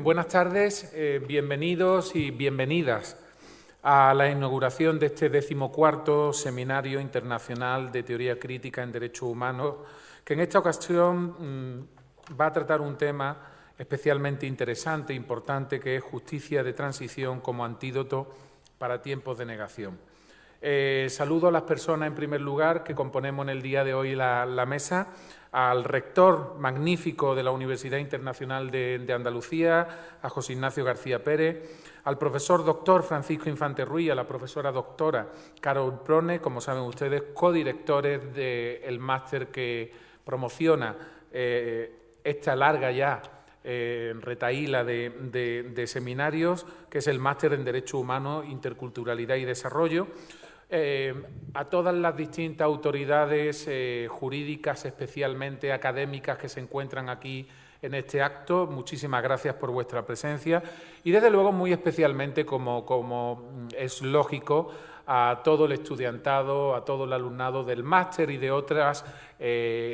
Bien, buenas tardes, bienvenidos y bienvenidas a la inauguración de este 14º Seminario Internacional de Teoría Crítica en Derechos Humanos, que en esta ocasión va a tratar un tema especialmente interesante e importante, que es justicia de transición como antídoto para tiempos de negación. Saludo a las personas, en primer lugar, que componemos en el día de hoy la mesa, al rector magnífico de la Universidad Internacional de Andalucía, a José Ignacio García Pérez, al profesor doctor Francisco Infante Ruiz, a la profesora doctora Carol Proner, como saben ustedes, codirectores del máster que promociona esta larga ya retahíla de seminarios, que es el máster en Derechos Humanos, Interculturalidad y Desarrollo. A todas las distintas autoridades jurídicas, especialmente académicas, que se encuentran aquí en este acto, muchísimas gracias por vuestra presencia y, desde luego, muy especialmente, como es lógico, a todo el estudiantado, a todo el alumnado del máster y de otras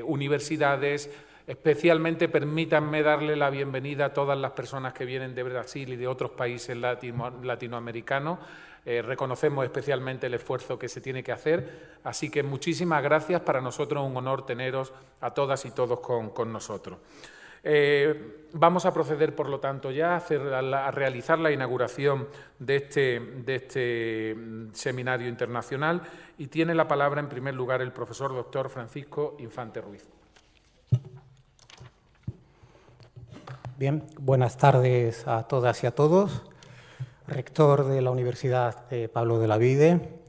universidades. Especialmente permítanme darle la bienvenida a todas las personas que vienen de Brasil y de otros países latinoamericanos. Reconocemos especialmente el esfuerzo que se tiene que hacer, así que muchísimas gracias. Para nosotros es un honor teneros a todas y todos con nosotros. Vamos a proceder, por lo tanto, ya a realizar la inauguración de este seminario internacional, y tiene la palabra, en primer lugar, el profesor doctor Francisco Infante Ruiz. Bien, buenas tardes a todas y a todos. Rector de la Universidad Pablo de la Vide,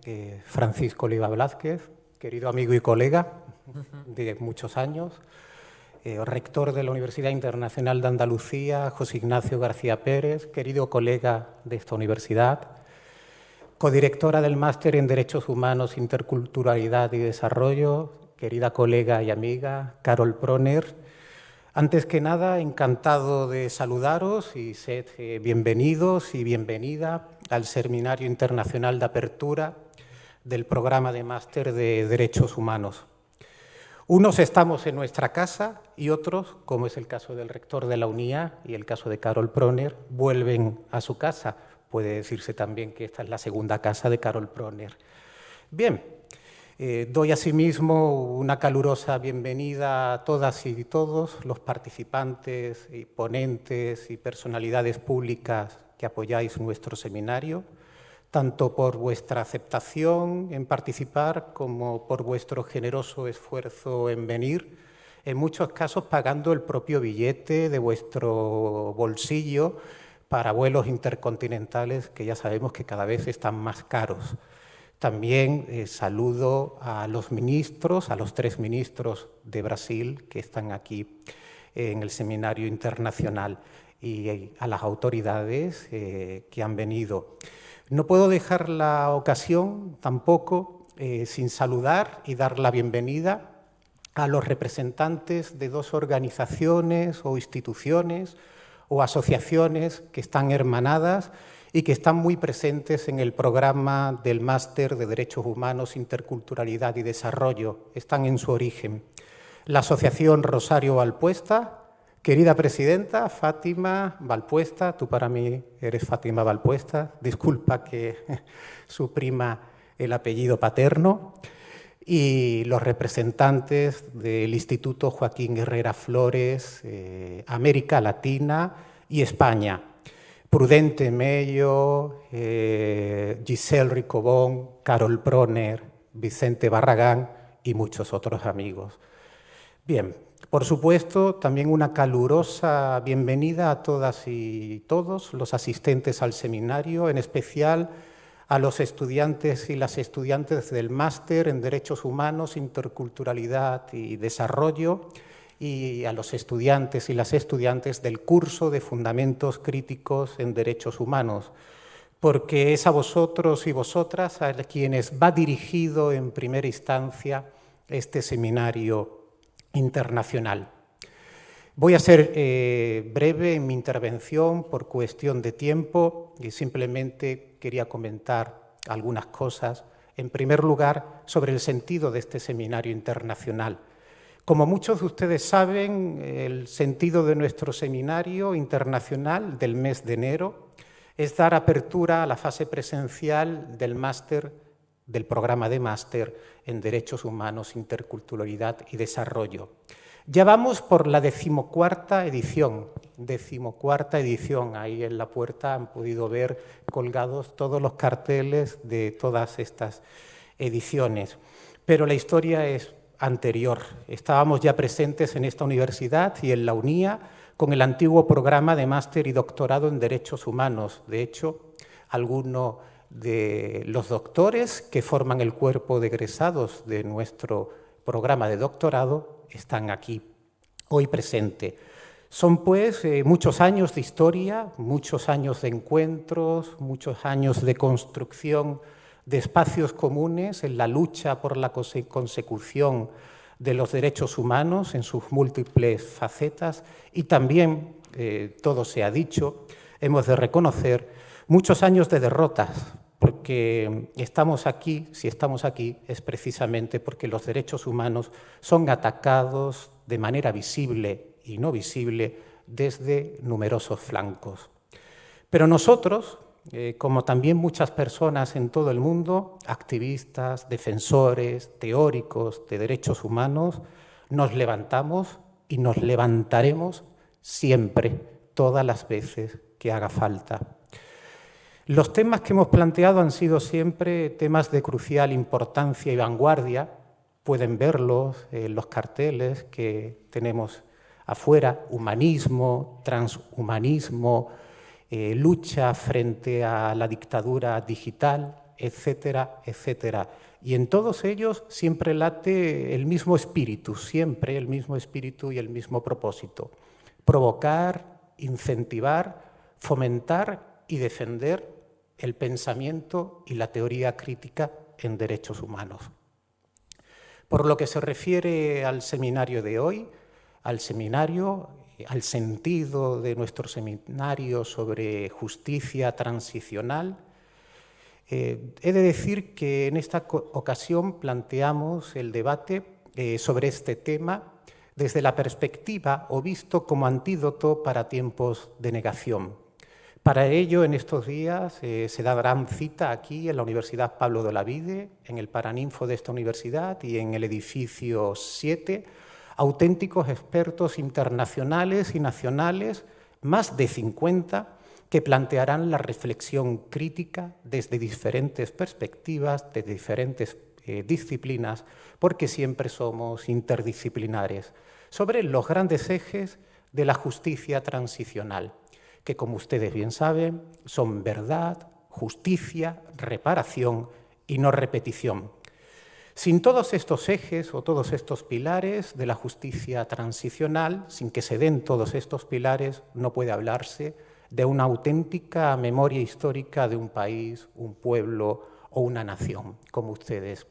Francisco Oliva Blázquez, querido amigo y colega de muchos años. Rector de la Universidad Internacional de Andalucía, José Ignacio García Pérez, querido colega de esta universidad. Codirectora del Máster en Derechos Humanos, Interculturalidad y Desarrollo, querida colega y amiga Carol Proner. Antes que nada, encantado de saludaros y sed bienvenidos y bienvenida al Seminario Internacional de Apertura del Programa de Máster de Derechos Humanos. Unos estamos en nuestra casa y otros, como es el caso del rector de la UNIA y el caso de Carol Proner, vuelven a su casa. Puede decirse también que esta es la segunda casa de Carol Proner. Bien. Doy asimismo una calurosa bienvenida a todas y todos los participantes y ponentes y personalidades públicas que apoyáis nuestro seminario, tanto por vuestra aceptación en participar como por vuestro generoso esfuerzo en venir, en muchos casos pagando el propio billete de vuestro bolsillo para vuelos intercontinentales que ya sabemos que cada vez están más caros. También saludo a los ministros, a los 3 ministros de Brasil que están aquí en el Seminario Internacional y a las autoridades que han venido. No puedo dejar la ocasión tampoco sin saludar y dar la bienvenida a los representantes de 2 organizaciones o instituciones o asociaciones que están hermanadas y que están muy presentes en el programa del Máster de Derechos Humanos, Interculturalidad y Desarrollo. Están en su origen. La Asociación Rosario Valpuesta, querida presidenta Fátima Valpuesta, tú para mí eres Fátima Valpuesta, disculpa que suprima el apellido paterno, y los representantes del Instituto Joaquín Herrera Flores, América Latina y España. Prudente Mello, Giselle Ricobón, Carol Proner, Vicente Barragán y muchos otros amigos. Bien, por supuesto, también una calurosa bienvenida a todas y todos los asistentes al seminario, en especial a los estudiantes y las estudiantes del Máster en Derechos Humanos, Interculturalidad y Desarrollo, y a los estudiantes y las estudiantes del curso de Fundamentos Críticos en Derechos Humanos, porque es a vosotros y vosotras a quienes va dirigido en primera instancia este seminario internacional. Voy a ser breve en mi intervención por cuestión de tiempo y simplemente quería comentar algunas cosas. En primer lugar, sobre el sentido de este seminario internacional. Como muchos de ustedes saben, el sentido de nuestro seminario internacional del mes de enero es dar apertura a la fase presencial del máster, del programa de máster en Derechos Humanos, Interculturalidad y Desarrollo. Ya vamos por la 14ª edición. 14ª edición. Ahí en la puerta han podido ver colgados todos los carteles de todas estas ediciones. Pero la historia es anterior. Estábamos ya presentes en esta universidad y en la UNIA con el antiguo programa de máster y doctorado en Derechos Humanos. De hecho, algunos de los doctores que forman el cuerpo de egresados de nuestro programa de doctorado están aquí, hoy presente. Son pues muchos años de historia, muchos años de encuentros, muchos años de construcción de espacios comunes en la lucha por la consecución de los derechos humanos en sus múltiples facetas y también, todo se ha dicho, hemos de reconocer muchos años de derrotas, porque estamos aquí, si estamos aquí, es precisamente porque los derechos humanos son atacados de manera visible y no visible desde numerosos flancos. Pero nosotros, como también muchas personas en todo el mundo, activistas, defensores, teóricos de derechos humanos, nos levantamos y nos levantaremos siempre, todas las veces que haga falta. Los temas que hemos planteado han sido siempre temas de crucial importancia y vanguardia. Pueden verlos en los carteles que tenemos afuera: humanismo, transhumanismo, lucha frente a la dictadura digital, etcétera, etcétera. Y en todos ellos siempre late el mismo espíritu, siempre el mismo espíritu y el mismo propósito: provocar, incentivar, fomentar y defender el pensamiento y la teoría crítica en derechos humanos. Por lo que se refiere al seminario de hoy, al sentido de nuestro seminario sobre justicia transicional, he de decir que en esta ocasión planteamos el debate sobre este tema desde la perspectiva o visto como antídoto para tiempos de negación. Para ello, en estos días se darán cita aquí en la Universidad Pablo de Olavide, en el Paraninfo de esta universidad y en el edificio 7, auténticos expertos internacionales y nacionales, más de 50, que plantearán la reflexión crítica desde diferentes perspectivas, de diferentes disciplinas, porque siempre somos interdisciplinares, sobre los grandes ejes de la justicia transicional, que, como ustedes bien saben, son verdad, justicia, reparación y no repetición. Sin todos estos ejes o todos estos pilares de la justicia transicional, sin que se den todos estos pilares, no puede hablarse de una auténtica memoria histórica de un país, un pueblo o una nación, como ustedes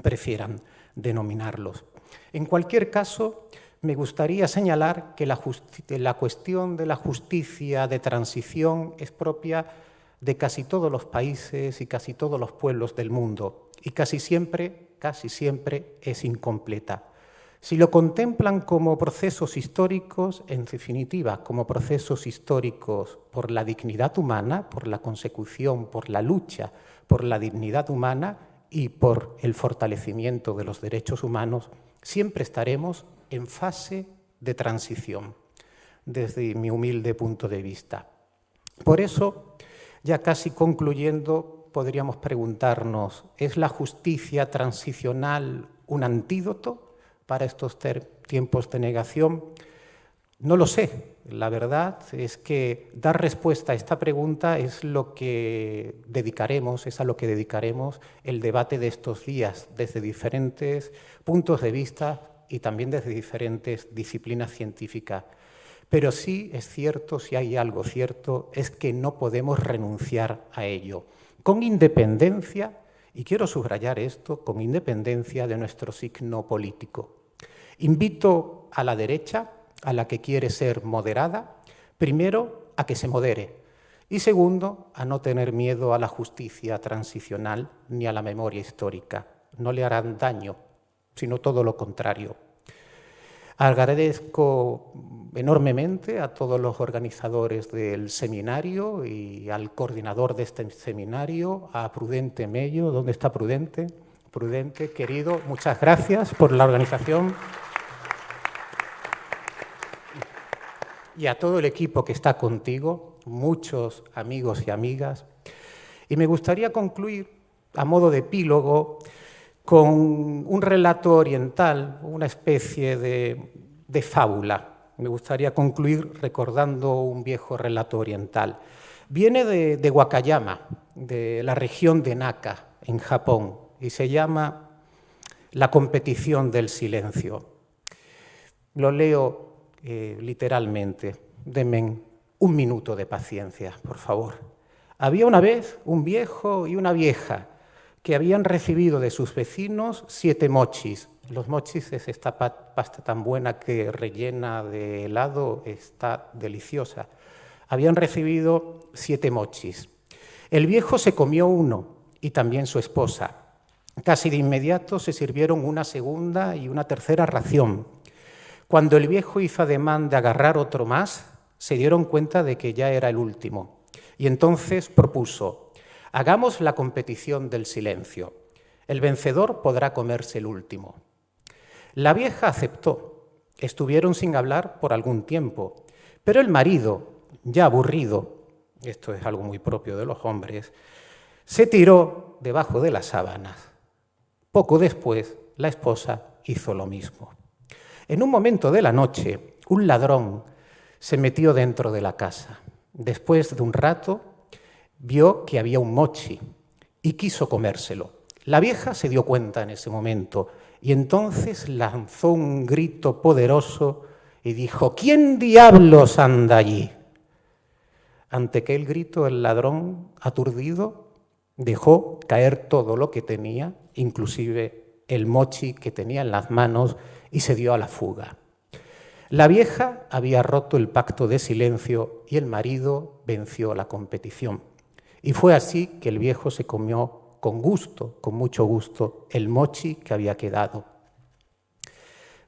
prefieran denominarlos. En cualquier caso, me gustaría señalar que la cuestión de la justicia de transición es propia de casi todos los países y casi todos los pueblos del mundo y casi siempre es incompleta. Si lo contemplan como procesos históricos, en definitiva, como procesos históricos por la dignidad humana, por la consecución, por la lucha por la dignidad humana y por el fortalecimiento de los derechos humanos, siempre estaremos en fase de transición, desde mi humilde punto de vista. Por eso, ya casi concluyendo, podríamos preguntarnos, ¿es la justicia transicional un antídoto para estos tiempos de negación? No lo sé. La verdad es que dar respuesta a esta pregunta es lo que dedicaremos, es a lo que dedicaremos el debate de estos días, desde diferentes puntos de vista y también desde diferentes disciplinas científicas. Pero sí es cierto, si hay algo cierto, es que no podemos renunciar a ello, con independencia, y quiero subrayar esto, con independencia de nuestro signo político. Invito a la derecha, a la que quiere ser moderada, primero a que se modere y segundo a no tener miedo a la justicia transicional ni a la memoria histórica. No le harán daño, sino todo lo contrario. Agradezco enormemente a todos los organizadores del seminario y al coordinador de este seminario, a Prudente Mello. ¿Dónde está Prudente? Prudente, querido, muchas gracias por la organización. Y a todo el equipo que está contigo, muchos amigos y amigas. Y me gustaría concluir, a modo de epílogo, con un relato oriental, una especie de fábula. Me gustaría concluir recordando un viejo relato oriental. Viene de Wakayama, de la región de Naka, en Japón, y se llama La competición del silencio. Lo leo literalmente. Denme un minuto de paciencia, por favor. Había una vez un viejo y una vieja que habían recibido de sus vecinos 7 mochis. Los mochis es esta pasta tan buena que rellena de helado, está deliciosa. Habían recibido 7 mochis. El viejo se comió uno y también su esposa. Casi de inmediato se sirvieron una segunda y una tercera ración. Cuando el viejo hizo ademán de agarrar otro más, se dieron cuenta de que ya era el último. Y entonces propuso: hagamos la competición del silencio. El vencedor podrá comerse el último. La vieja aceptó. Estuvieron sin hablar por algún tiempo, pero el marido, ya aburrido, esto es algo muy propio de los hombres, se tiró debajo de las sábanas. Poco después, la esposa hizo lo mismo. En un momento de la noche, un ladrón se metió dentro de la casa. Después de un rato, vio que había un mochi y quiso comérselo. La vieja se dio cuenta en ese momento y entonces lanzó un grito poderoso y dijo: ¿quién diablos anda allí? Ante aquel grito, el ladrón, aturdido, dejó caer todo lo que tenía, inclusive el mochi que tenía en las manos, y se dio a la fuga. La vieja había roto el pacto de silencio y el marido venció la competición. Y fue así que el viejo se comió con gusto, con mucho gusto, el mochi que había quedado.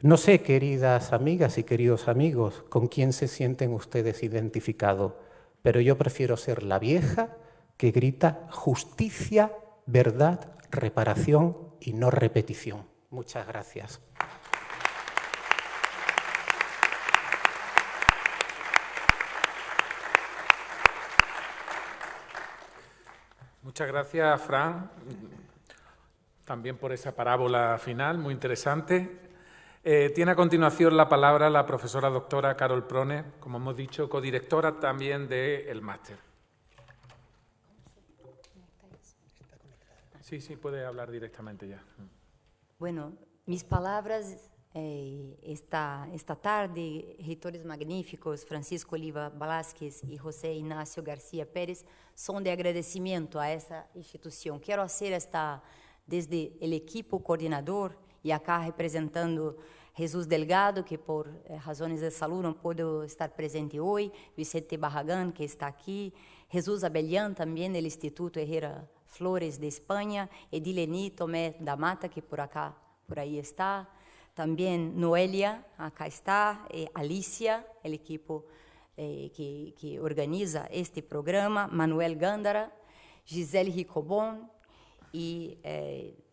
No sé, queridas amigas y queridos amigos, con quién se sienten ustedes identificados, pero yo prefiero ser la vieja que grita justicia, verdad, reparación y no repetición. Muchas gracias. Muchas gracias, Fran, también por esa parábola final, muy interesante. Tiene a continuación la palabra la profesora doctora Carol Prone, como hemos dicho, codirectora también del máster. Sí, puede hablar directamente ya. Bueno, mis palabras esta tarde, reitores magníficos Francisco Oliva Velázquez y José Ignacio García Pérez, son de agradecimiento a esta institución. Quiero hacer desde el equipo coordinador y acá representando Jesús Delgado, que por razones de salud no pudo estar presente hoy, Vicente Barragán, que está aquí, Jesús Abellán, también del Instituto Herrera Flores de España, Edileni Tomé da Mata, que por ahí está, también Noelia, acá está, Alicia, el equipo que organiza este programa, Manuel Gándara, Gisele Ricobon y,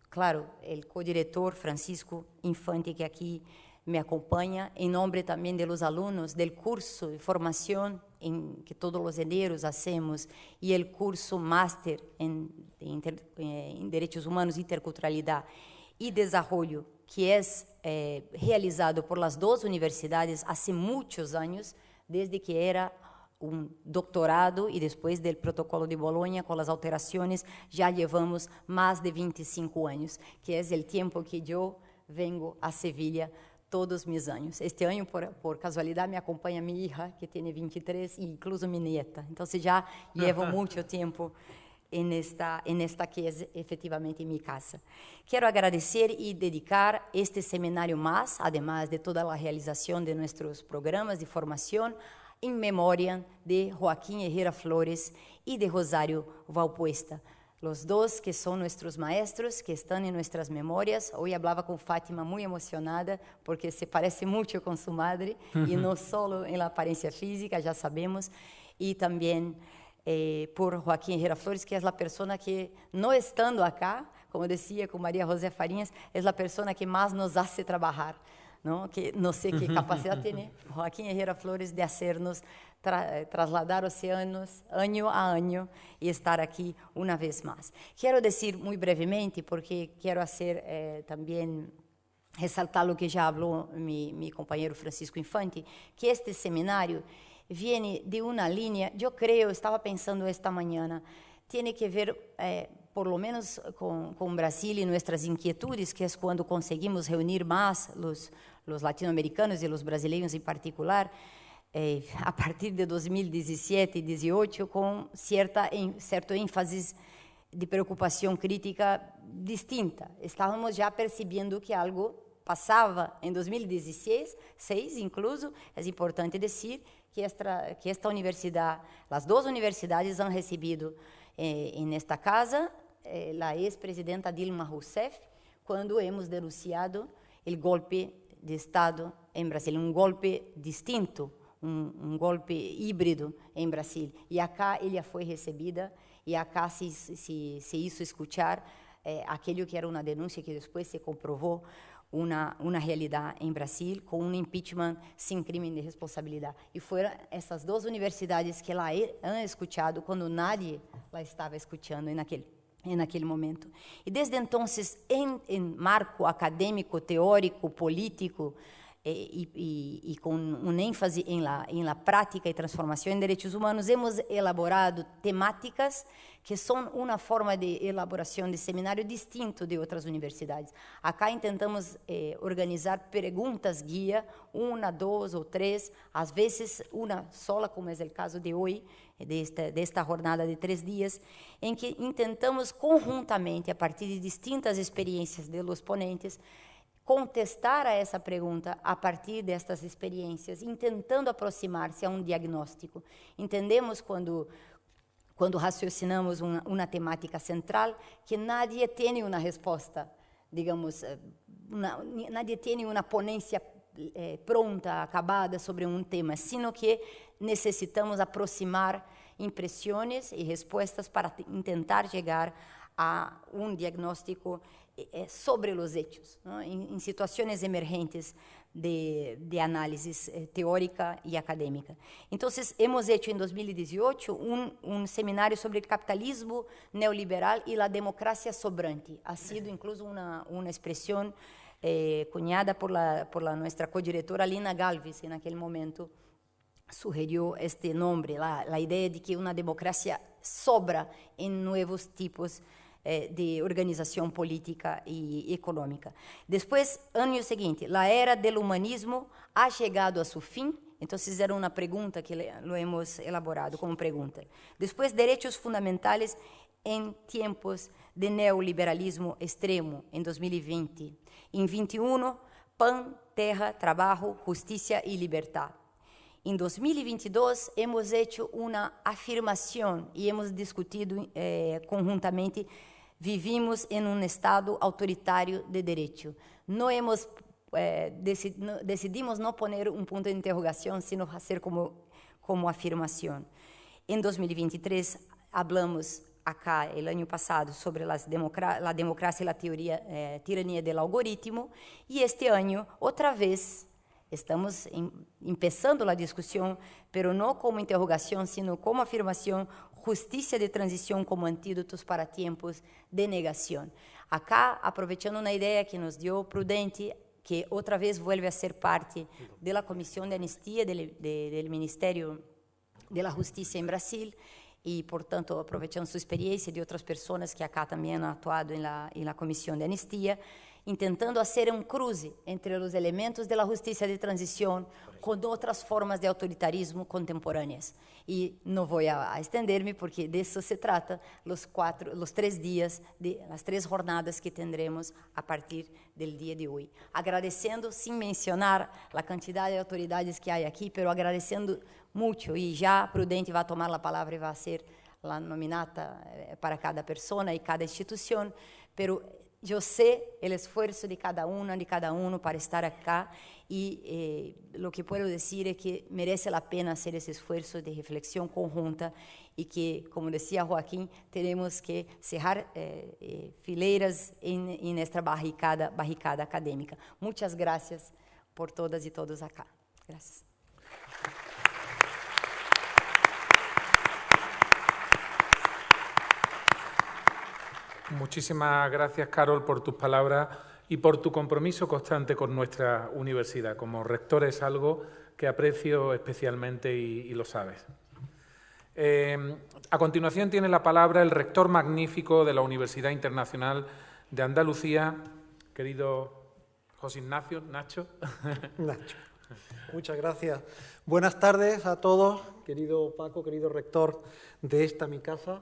claro, el codirector Francisco Infante, que aquí me acompaña, en nombre también de los alumnos del curso de formación que todos los eneros hacemos y el curso máster en Derechos Humanos, Interculturalidad y Desarrollo, que es realizado por las dos universidades hace muchos años, desde que era un doctorado y después del protocolo de Bolonia, con las alteraciones, ya llevamos más de 25 años, que es el tiempo que yo vengo a Sevilla todos mis años. Este año, por casualidad, me acompaña mi hija, que tiene 23, e incluso mi nieta. Entonces ya llevo mucho tiempo en esta que es efectivamente mi casa. Quiero agradecer y dedicar este seminario más, además de toda la realización de nuestros programas de formación, en memoria de Joaquín Herrera Flores y de Rosario Valpuesta, los dos que son nuestros maestros, que están en nuestras memorias. Hoy hablaba con Fátima muy emocionada porque se parece mucho con su madre y no solo en la apariencia física, ya sabemos, y también por Joaquín Herrera Flores, que es la persona que, no estando acá, como decía con María José Farinhas, es la persona que más nos hace trabajar, ¿no? Que no sé qué capacidad tiene Joaquín Herrera Flores de hacernos trasladar océanos año a año y estar aquí una vez más. Quiero decir muy brevemente, porque quiero hacer también resaltar lo que ya habló mi compañero Francisco Infante, que este seminario viene de una línea, yo creo, estaba pensando esta mañana, tiene que ver por lo menos con Brasil y nuestras inquietudes, que es cuando conseguimos reunir más los latinoamericanos y los brasileños en particular, a partir de 2017 y 2018, con cierto énfasis de preocupación crítica distinta. Estábamos ya percibiendo que algo pasaba en 2016, incluso, es importante decir que esta universidad, las dos universidades han recibido en esta casa la ex-presidenta Dilma Rousseff, cuando hemos denunciado el golpe de Estado en Brasil, un golpe distinto, un golpe híbrido en Brasil. Y acá ella fue recibida y acá se hizo escuchar aquello que era una denuncia que después se comprobó una realidad en Brasil con un impeachment sin crimen de responsabilidad. Y fueron esas dos universidades que la han escuchado cuando nadie la estaba escuchando en aquel momento. Y desde entonces, en marco académico, teórico, político, y con un énfasis en la práctica y transformación en derechos humanos, hemos elaborado temáticas que son una forma de elaboración de seminario distinto de otras universidades. Acá intentamos organizar preguntas guía, 1, 2 o 3, a veces una sola, como es el caso de hoy, de esta jornada de 3 días, en que intentamos conjuntamente, a partir de distintas experiencias de los ponentes, contestar a essa pergunta a partir destas experiências, tentando aproximar-se a um diagnóstico. Entendemos quando raciocinamos uma temática central que nadie tem uma resposta, digamos, nadie tem uma ponência pronta, acabada sobre um tema, sino que necessitamos aproximar impressões e respostas para tentar chegar a um diagnóstico sobre os hechos, ¿no? em situações emergentes de análisis teórica e acadêmica. Então, hemos hecho em 2018 um seminário sobre o capitalismo neoliberal e a democracia sobrante. Ha sido incluso uma expressão cunhada por nossa co-diretora Lina Galvis, em aquele momento sugeriu este nome, a ideia de que uma democracia sobra em novos tipos de organização política e econômica. Depois, ano seguinte, a era do humanismo ha chegado a seu fim. Então, era uma pergunta que lo hemos elaborado como pergunta. Depois, direitos fundamentais em tempos de neoliberalismo extremo, em 2020. Em 21, pão, terra, trabalho, justiça e liberdade. Em 2022, hemos hecho uma afirmação e hemos discutido conjuntamente. Vivimos em um estado autoritário de direito. Não hemos decidimos não poner um ponto de interrogação, sino fazer como afirmação. Em 2023, hablamos acá, el ano passado, sobre a democracia e a tirania do algoritmo, e este ano, outra vez, estamos começando a discussão, pero não como interrogação, sino como afirmação, justiça de transição como antídotos para tempos de negação. Acá, aproveitando uma ideia que nos deu Prudente, que outra vez vuelve a ser parte da Comissão de Anistia do Ministério da Justiça em Brasil, e, portanto, aproveitando sua experiência de outras pessoas que acá também han atuado na Comissão de Anistia, intentando fazer um cruze entre os elementos da justiça de transição com outras formas de autoritarismo contemporâneas. E não vou estender-me, porque disso se trata os 3 dias, as 3 jornadas que tendremos a partir do dia de hoje. Agradecendo, sem mencionar a quantidade de autoridades que há aqui, pero agradecendo muito, e já Prudente vai tomar a palavra e vai fazer la nominata para cada persona y cada institución, pero yo sé el esfuerzo de cada una, de cada uno para estar acá y lo que puedo decir es que merece la pena hacer ese esfuerzo de reflexión conjunta y que, como decía Joaquín, tenemos que cerrar fileiras en nuestra barricada académica. Muchas gracias por todas y todos acá. Gracias. Muchísimas gracias, Carol, por tus palabras y por tu compromiso constante con nuestra universidad. Como rector es algo que aprecio especialmente y lo sabes. A continuación tiene la palabra el rector magnífico de la Universidad Internacional de Andalucía, querido José Ignacio, Nacho. Nacho. Muchas gracias. Buenas tardes a todos, querido Paco, querido rector de esta mi casa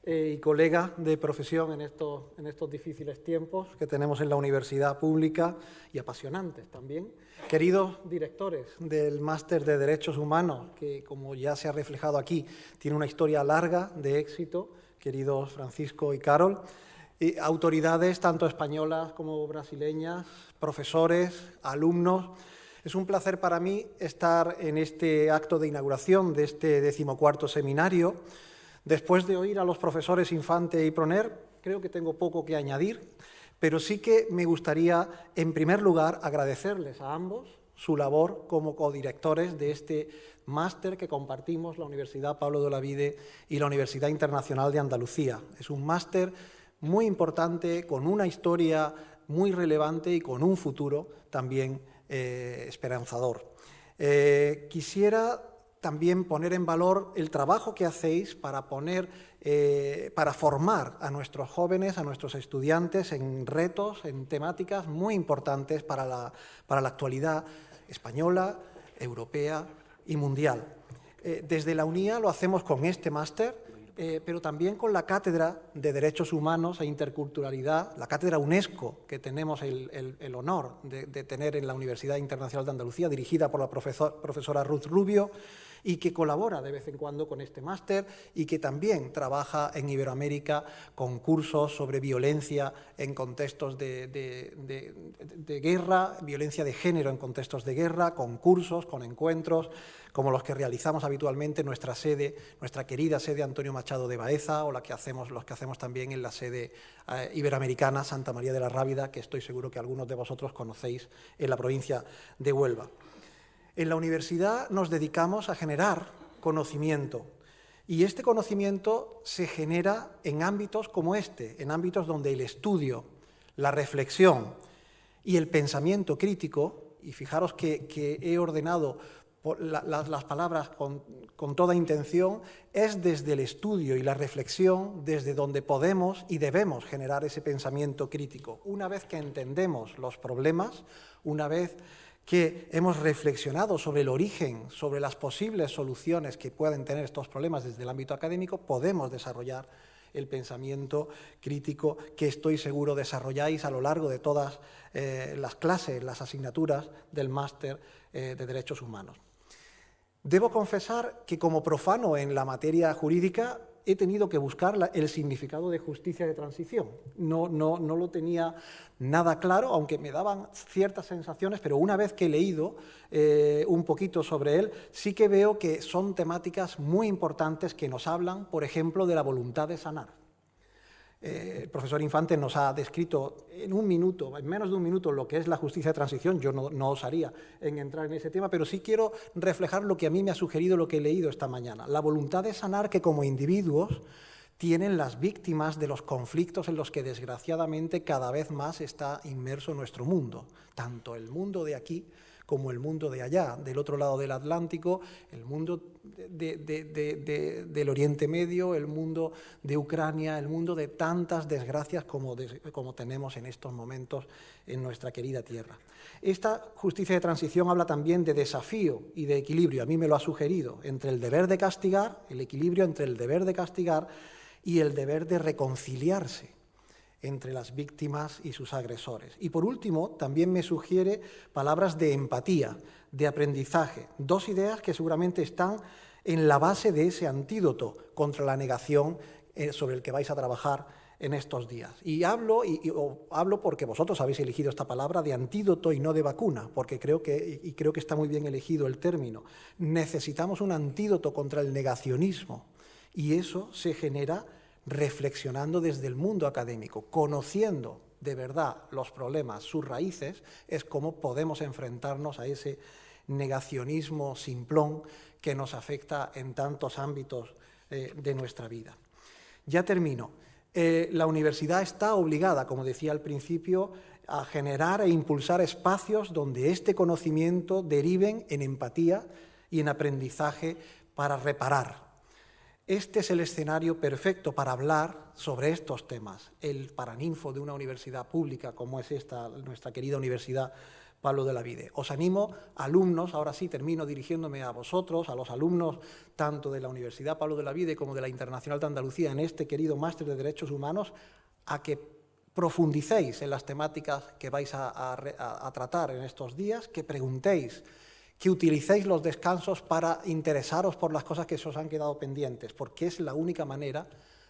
y colega de profesión en estos difíciles tiempos que tenemos en la universidad pública y apasionantes también. Queridos directores del Máster de Derechos Humanos, que como ya se ha reflejado aquí, tiene una historia larga de éxito, queridos Francisco y Carol, y autoridades tanto españolas como brasileñas, profesores, alumnos. Es un placer para mí estar en este acto de inauguración de este 14º seminario. Después de oír a los profesores Infante y Proner, creo que tengo poco que añadir, pero sí que me gustaría, en primer lugar, agradecerles a ambos su labor como codirectores de este máster que compartimos la Universidad Pablo de Olavide y la Universidad Internacional de Andalucía. Es un máster muy importante, con una historia muy relevante y con un futuro también esperanzador. Quisiera también poner en valor el trabajo que hacéis para formar a nuestros jóvenes, a nuestros estudiantes en retos, en temáticas muy importantes para la actualidad española, europea y mundial. Desde la UNIA lo hacemos con este máster, pero también con la Cátedra de Derechos Humanos e Interculturalidad, la Cátedra UNESCO, que tenemos el honor de tener en la Universidad Internacional de Andalucía, dirigida por la profesora Ruth Rubio, y que colabora de vez en cuando con este máster y que también trabaja en Iberoamérica con cursos sobre violencia en contextos de guerra, violencia de género en contextos de guerra, con cursos, con encuentros, como los que realizamos habitualmente en nuestra sede, nuestra querida sede Antonio Machado de Baeza, o los que hacemos también en la sede iberoamericana Santa María de la Rábida, que estoy seguro que algunos de vosotros conocéis en la provincia de Huelva. En la universidad nos dedicamos a generar conocimiento y este conocimiento se genera en ámbitos como este, en ámbitos donde el estudio, la reflexión y el pensamiento crítico, y fijaros que he ordenado las palabras con toda intención, es desde el estudio y la reflexión desde donde podemos y debemos generar ese pensamiento crítico. Una vez que entendemos los problemas, una vez que hemos reflexionado sobre el origen, sobre las posibles soluciones que pueden tener estos problemas desde el ámbito académico, podemos desarrollar el pensamiento crítico que estoy seguro desarrolláis a lo largo de todas las clases, las asignaturas del máster de Derechos Humanos. Debo confesar que como profano en la materia jurídica he tenido que buscar el significado de justicia de transición. No lo tenía nada claro, aunque me daban ciertas sensaciones, pero una vez que he leído un poquito sobre él, sí que veo que son temáticas muy importantes que nos hablan, por ejemplo, de la voluntad de sanar. El profesor Infante nos ha descrito en menos de un minuto, lo que es la justicia de transición. Yo no osaría en entrar en ese tema, pero sí quiero reflejar lo que a mí me ha sugerido lo que he leído esta mañana. La voluntad de sanar que como individuos tienen las víctimas de los conflictos en los que desgraciadamente cada vez más está inmerso nuestro mundo, tanto el mundo de aquí como el mundo de allá, del otro lado del Atlántico, el mundo del Oriente Medio, el mundo de Ucrania, el mundo de tantas desgracias como tenemos en estos momentos en nuestra querida tierra. Esta justicia de transición habla también de desafío y de equilibrio, a mí me lo ha sugerido, entre el deber de castigar, el equilibrio entre el deber de castigar y el deber de reconciliarse entre las víctimas y sus agresores. Y por último, también me sugiere palabras de empatía, de aprendizaje, dos ideas que seguramente están en la base de ese antídoto contra la negación sobre el que vais a trabajar en estos días. Y hablo porque vosotros habéis elegido esta palabra de antídoto y no de vacuna, porque creo que está muy bien elegido el término. Necesitamos un antídoto contra el negacionismo, y eso se genera reflexionando desde el mundo académico, conociendo de verdad los problemas, sus raíces, es cómo podemos enfrentarnos a ese negacionismo simplón que nos afecta en tantos ámbitos de nuestra vida. Ya termino. La universidad está obligada, como decía al principio, a generar e impulsar espacios donde este conocimiento deriven en empatía y en aprendizaje para reparar. Este es el escenario perfecto para hablar sobre estos temas. El paraninfo de una universidad pública como es esta, nuestra querida Universidad Pablo de la Vide. Os animo, alumnos, ahora sí termino dirigiéndome a vosotros, a los alumnos tanto de la Universidad Pablo de la Vide como de la Internacional de Andalucía en este querido Máster de Derechos Humanos, a que profundicéis en las temáticas que vais a tratar en estos días, que preguntéis, que utilicéis los descansos para interesaros por las cosas que se os han quedado pendientes, porque es la única manera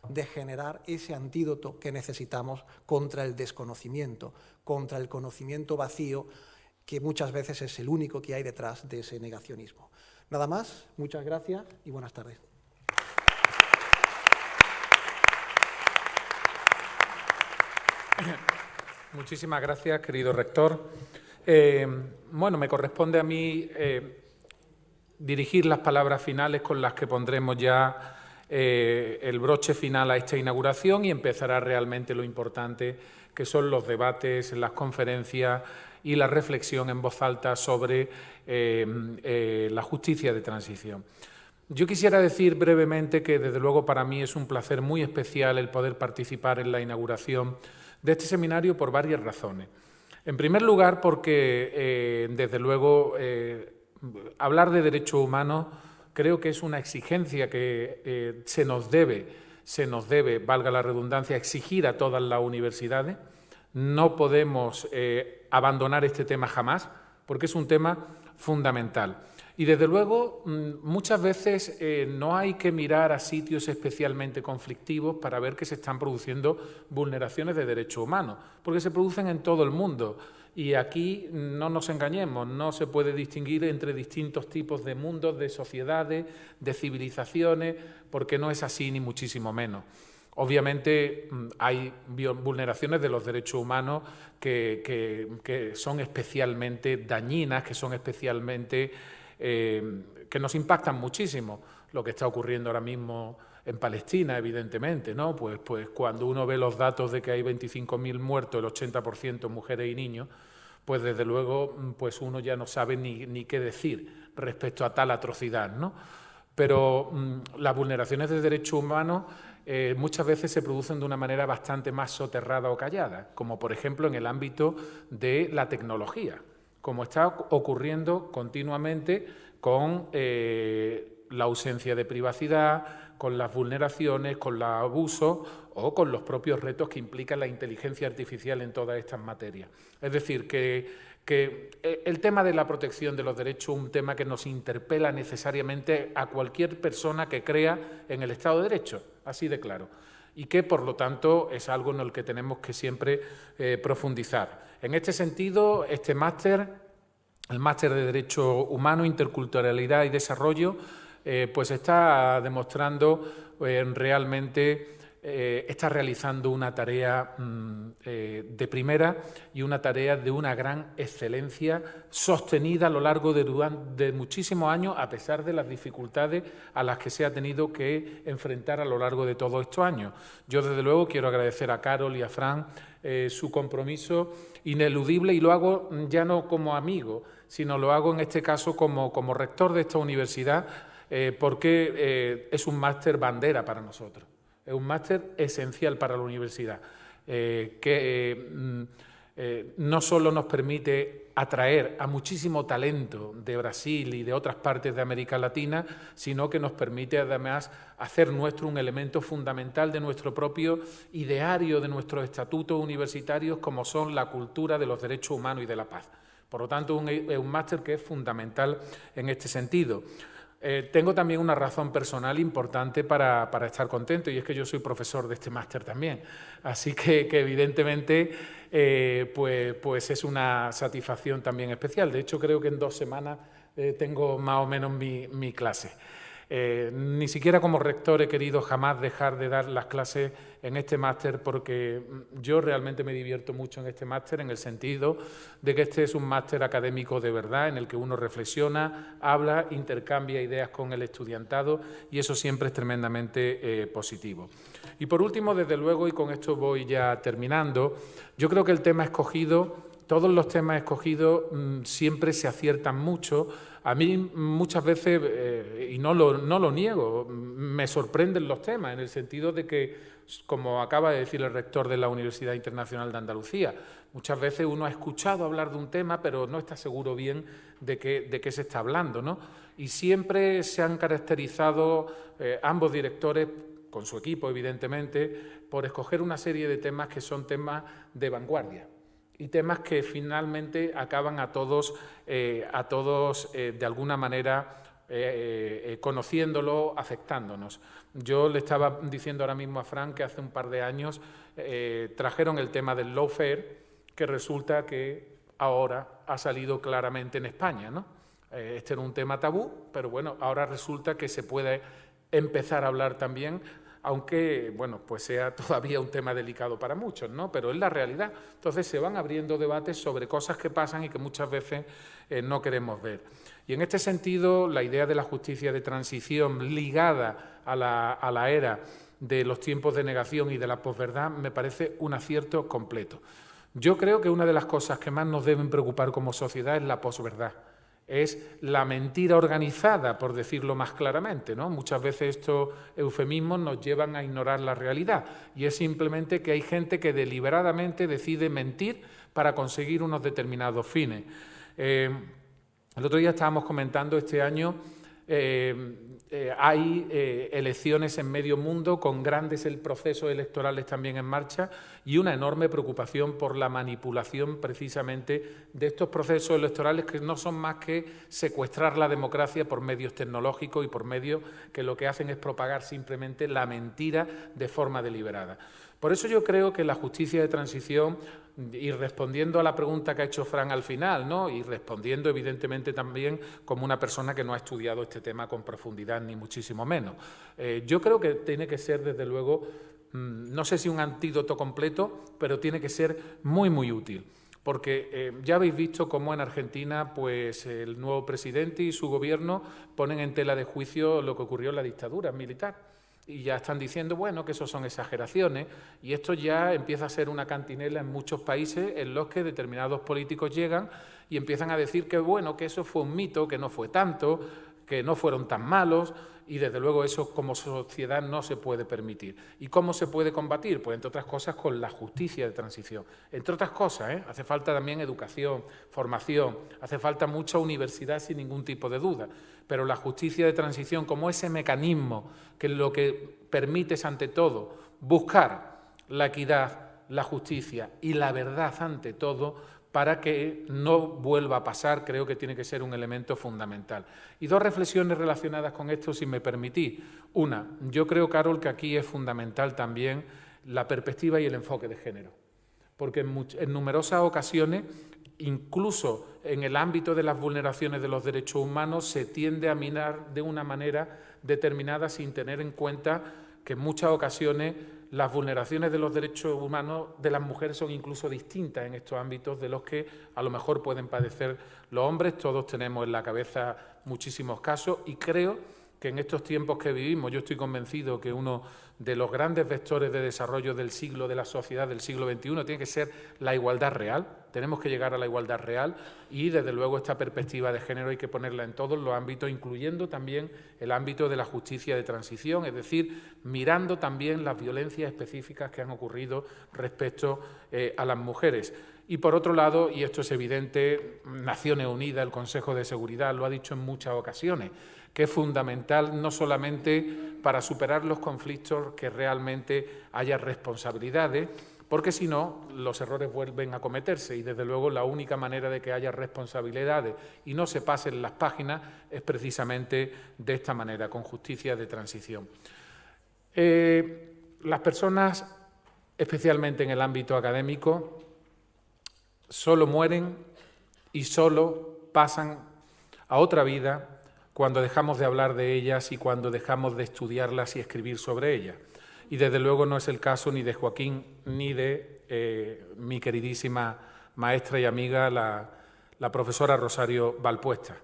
de generar ese antídoto que necesitamos contra el desconocimiento, contra el conocimiento vacío, que muchas veces es el único que hay detrás de ese negacionismo. Nada más, muchas gracias y buenas tardes. Muchísimas gracias, querido rector. Bueno, me corresponde a mí dirigir las palabras finales con las que pondremos ya el broche final a esta inauguración y empezará realmente lo importante, que son los debates, las conferencias y la reflexión en voz alta sobre la justicia de transición. Yo quisiera decir brevemente que, desde luego, para mí es un placer muy especial el poder participar en la inauguración de este seminario por varias razones. En primer lugar, porque, desde luego, hablar de derechos humanos creo que es una exigencia que se nos debe, valga la redundancia, exigir a todas las universidades. No podemos abandonar este tema jamás, porque es un tema fundamental. Y, desde luego, muchas veces no hay que mirar a sitios especialmente conflictivos para ver que se están produciendo vulneraciones de derechos humanos, porque se producen en todo el mundo. Y aquí no nos engañemos, no se puede distinguir entre distintos tipos de mundos, de sociedades, de civilizaciones, porque no es así ni muchísimo menos. Obviamente hay vulneraciones de los derechos humanos que son especialmente dañinas, que son especialmente que nos impactan muchísimo. Lo que está ocurriendo ahora mismo en Palestina, evidentemente, ¿no? Pues cuando uno ve los datos de que hay 25.000 muertos, el 80% mujeres y niños, pues desde luego pues uno ya no sabe ni qué decir respecto a tal atrocidad, ¿no? Pero las vulneraciones de derechos humanos muchas veces se producen de una manera bastante más soterrada o callada, como por ejemplo en el ámbito de la tecnología, como está ocurriendo continuamente con la ausencia de privacidad, con las vulneraciones, con los abusos o con los propios retos que implica la inteligencia artificial en todas estas materias. Es decir, que el tema de la protección de los derechos es un tema que nos interpela necesariamente a cualquier persona que crea en el Estado de Derecho, así de claro, y que, por lo tanto, es algo en el que tenemos que siempre profundizar. En este sentido, este máster, el Máster de Derecho Humano, Interculturalidad y Desarrollo, pues está demostrando realmente, está realizando una tarea de primera y una tarea de una gran excelencia sostenida a lo largo de muchísimos años, a pesar de las dificultades a las que se ha tenido que enfrentar a lo largo de todos estos años. Yo, desde luego, quiero agradecer a Carol y a Fran su compromiso ineludible, y lo hago ya no como amigo, sino lo hago en este caso como rector de esta universidad, porque es un máster bandera para nosotros, es un máster esencial para la universidad, que no solo nos permite atraer a muchísimo talento de Brasil y de otras partes de América Latina, sino que nos permite además hacer nuestro un elemento fundamental de nuestro propio ideario, de nuestros estatutos universitarios, como son la cultura de los derechos humanos y de la paz. Por lo tanto, es un máster que es fundamental en este sentido. Tengo también una razón personal importante para estar contento, y es que yo soy profesor de este máster también. Así que evidentemente pues es una satisfacción también especial. De hecho, creo que en 2 semanas tengo más o menos mi clase. Ni siquiera como rector he querido jamás dejar de dar las clases en este máster, porque yo realmente me divierto mucho en este máster, en el sentido de que este es un máster académico de verdad, en el que uno reflexiona, habla, intercambia ideas con el estudiantado, y eso siempre es tremendamente positivo. Y por último, desde luego, y con esto voy ya terminando, yo creo que el tema escogido, todos los temas escogidos siempre se aciertan mucho. A mí muchas veces, y no lo niego, me sorprenden los temas, en el sentido de que, como acaba de decir el rector de la Universidad Internacional de Andalucía, muchas veces uno ha escuchado hablar de un tema, pero no está seguro bien de qué se está hablando, ¿no? Y siempre se han caracterizado ambos directores, con su equipo evidentemente, por escoger una serie de temas que son temas de vanguardia. Y temas que finalmente acaban a todos de alguna manera conociéndolo, afectándonos. Yo le estaba diciendo ahora mismo a Fran que hace un par de años trajeron el tema del lawfare, que resulta que ahora ha salido claramente en España, ¿no? Este era un tema tabú, pero bueno, ahora resulta que se puede empezar a hablar también, aunque, bueno, pues sea todavía un tema delicado para muchos, ¿no? Pero es la realidad. Entonces se van abriendo debates sobre cosas que pasan y que muchas veces no queremos ver. Y en este sentido, la idea de la justicia de transición ligada a la era de los tiempos de negación y de la posverdad me parece un acierto completo. Yo creo que una de las cosas que más nos deben preocupar como sociedad es la posverdad. Es la mentira organizada, por decirlo más claramente, ¿no? Muchas veces estos eufemismos nos llevan a ignorar la realidad, y es simplemente que hay gente que deliberadamente decide mentir para conseguir unos determinados fines. El otro día estábamos comentando, este año hay elecciones en medio mundo, con grandes procesos electorales también en marcha, y una enorme preocupación por la manipulación precisamente de estos procesos electorales, que no son más que secuestrar la democracia por medios tecnológicos y por medios que lo que hacen es propagar simplemente la mentira de forma deliberada. Por eso yo creo que la justicia de transición, y respondiendo a la pregunta que ha hecho Fran al final, ¿no? Y respondiendo evidentemente también como una persona que no ha estudiado este tema con profundidad, ni muchísimo menos, yo creo que tiene que ser, desde luego, no sé si un antídoto completo, pero tiene que ser muy, muy útil. Porque ya habéis visto cómo en Argentina pues, el nuevo presidente y su gobierno ponen en tela de juicio lo que ocurrió en la dictadura militar. Y ya están diciendo, bueno, que eso son exageraciones, y esto ya empieza a ser una cantinela en muchos países en los que determinados políticos llegan y empiezan a decir que, bueno, que eso fue un mito, que no fue tanto, que no fueron tan malos, y desde luego eso como sociedad no se puede permitir. ¿Y cómo se puede combatir? Pues entre otras cosas con la justicia de transición. Entre otras cosas, hace falta también educación, formación, hace falta mucha universidad sin ningún tipo de duda, pero la justicia de transición como ese mecanismo que lo que permite es ante todo buscar la equidad, la justicia y la verdad ante todo, para que no vuelva a pasar, creo que tiene que ser un elemento fundamental. Y 2 reflexiones relacionadas con esto, si me permitís. Una, yo creo, Carol, que aquí es fundamental también la perspectiva y el enfoque de género, porque en numerosas ocasiones, incluso en el ámbito de las vulneraciones de los derechos humanos, se tiende a minar de una manera determinada sin tener en cuenta que en muchas ocasiones las vulneraciones de los derechos humanos de las mujeres son incluso distintas en estos ámbitos de los que a lo mejor pueden padecer los hombres. Todos tenemos en la cabeza muchísimos casos, y creo que en estos tiempos que vivimos, yo estoy convencido que uno de los grandes vectores de desarrollo del siglo, de la sociedad del siglo XXI, tiene que ser la igualdad real. Tenemos que llegar a la igualdad real, y desde luego esta perspectiva de género hay que ponerla en todos los ámbitos, incluyendo también el ámbito de la justicia de transición, es decir, mirando también las violencias específicas que han ocurrido respecto a las mujeres. Y por otro lado, y esto es evidente, Naciones Unidas, el Consejo de Seguridad, lo ha dicho en muchas ocasiones, que es fundamental no solamente para superar los conflictos que realmente haya responsabilidades, porque si no, los errores vuelven a cometerse y, desde luego, la única manera de que haya responsabilidades y no se pasen las páginas es precisamente de esta manera, con justicia de transición. Las personas, especialmente en el ámbito académico, solo mueren y solo pasan a otra vida cuando dejamos de hablar de ellas y cuando dejamos de estudiarlas y escribir sobre ellas. Y desde luego no es el caso ni de Joaquín ni de mi queridísima maestra y amiga, la profesora Rosario Valpuesta.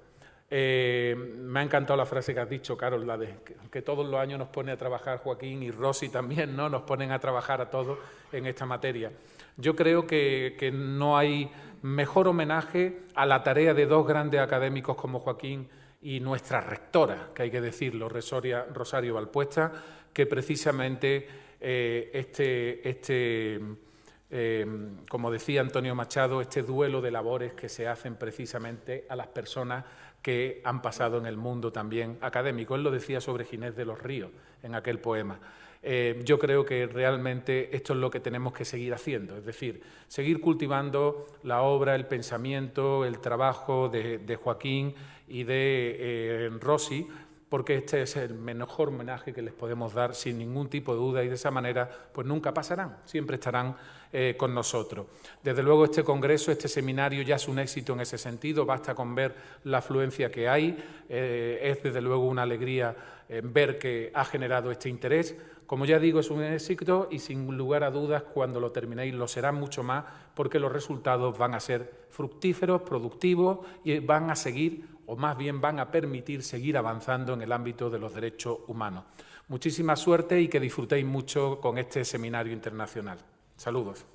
Me ha encantado la frase que has dicho, Carol, la de que todos los años nos pone a trabajar Joaquín, y Rosy también, ¿no? Nos ponen a trabajar a todos en esta materia. Yo creo que no hay mejor homenaje a la tarea de dos grandes académicos como Joaquín y nuestra rectora, que hay que decirlo, Rosario Valpuesta, que precisamente como decía Antonio Machado, este duelo de labores que se hacen precisamente a las personas que han pasado en el mundo también académico. Él lo decía sobre Ginés de los Ríos en aquel poema. Yo creo que realmente esto es lo que tenemos que seguir haciendo, es decir, seguir cultivando la obra, el pensamiento, el trabajo de Joaquín y de Rosy, porque este es el mejor homenaje que les podemos dar sin ningún tipo de duda, y de esa manera pues nunca pasarán, siempre estarán con nosotros. Desde luego este congreso, este seminario ya es un éxito en ese sentido, basta con ver la afluencia que hay, es desde luego una alegría ver que ha generado este interés. Como ya digo, es un éxito y sin lugar a dudas cuando lo terminéis lo será mucho más, porque los resultados van a ser fructíferos, productivos y van a seguir, o más bien van a permitir seguir avanzando en el ámbito de los derechos humanos. Muchísima suerte y que disfrutéis mucho con este seminario internacional. Saludos.